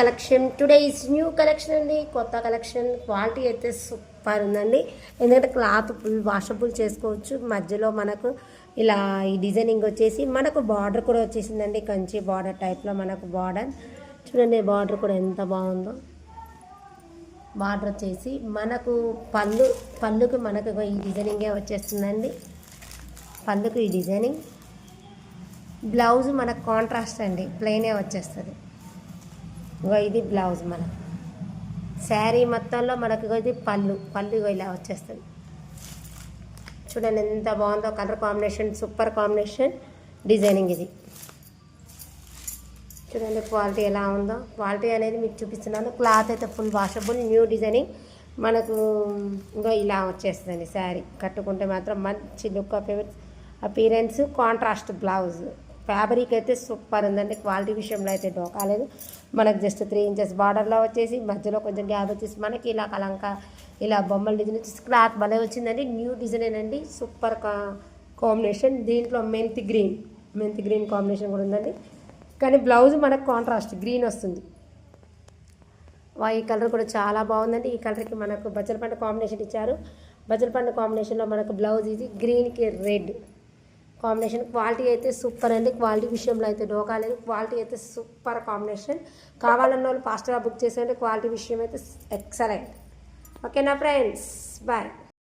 Collection today is new collection అండి. కొత్త collection quality అయితే సూపర్ ఉందండి. ఎందుకంటే క్లాత్ ఫుల్ వాషబుల్ చేసుకోవచ్చు. మధ్యలో మనకు ఇలా ఈ డిజైనింగ్ వచ్చేసి మనకు బార్డర్ కూడా వచ్చేసిందండి. కంచి బార్డర్ టైప్లో మనకు బార్డర్ చూడండి. బార్డర్ కూడా ఎంత బాగుందో. బార్డర్ వచ్చేసి మనకు పళ్ళుకి మనకు ఈ డిజైనింగే వచ్చేస్తుందండి. పళ్ళుకి ఈ డిజైనింగ్. బ్లౌజ్ మనకు కాంట్రాస్ట్ అండి, ప్లెయినే వచ్చేస్తుంది. ఇది బ్లౌజ్ మనకు శారీ మొత్తంలో మనకు ఇది పళ్ళు ఇలా వచ్చేస్తుంది. చూడండి ఎంత బాగుందో. Colour combination super combination designing. ఇది చూడండి క్వాలిటీ ఎలా ఉందో. క్వాలిటీ అనేది మీకు చూపిస్తున్నాను. క్లాత్ అయితే ఫుల్ వాషబుల్, న్యూ డిజైనింగ్ మనకు ఇలా వచ్చేస్తుందండి. శారీ కట్టుకుంటే మాత్రం మంచి look appearance. Contrast blouse. Fabric అయితే సూపర్ ఉందండి. క్వాలిటీ విషయంలో అయితే డోకాలేదు. మనకు జస్ట్ 3 ఇంచెస్ బార్డర్లో వచ్చేసి మధ్యలో కొంచెం గ్యాప్ వచ్చేసి మనకి ఇలా కలంక ఇలా బొమ్మల డిజైన్ వచ్చేసి క్లాత్ భలే వచ్చిందండి. న్యూ డిజైన్ అండి. Super combination. దీంట్లో మెంతి గ్రీన్ కాంబినేషన్ కూడా ఉందండి. కానీ బ్లౌజ్ మనకు కాంట్రాస్ట్ గ్రీన్ వస్తుంది. ఈ కలర్ కూడా చాలా బాగుందండి. ఈ కలర్కి మనకు బచ్చల పండు కాంబినేషన్ ఇచ్చారు. బచ్చల పండు కాంబినేషన్లో మనకు బ్లౌజ్ ఇది గ్రీన్కి రెడ్ కాంబినేషన్. క్వాలిటీ అయితే సూపర్ అండి. క్వాలిటీ విషయంలో అయితే డోకాలేదు. క్వాలిటీ అయితే సూపర్ కాంబినేషన్. కావాలన్న వాళ్ళు ఫాస్ట్గా బుక్ చేసేయండి. క్వాలిటీ విషయం అయితే ఎక్సలెంట్. ఓకేనా ఫ్రెండ్స్, బాయ్.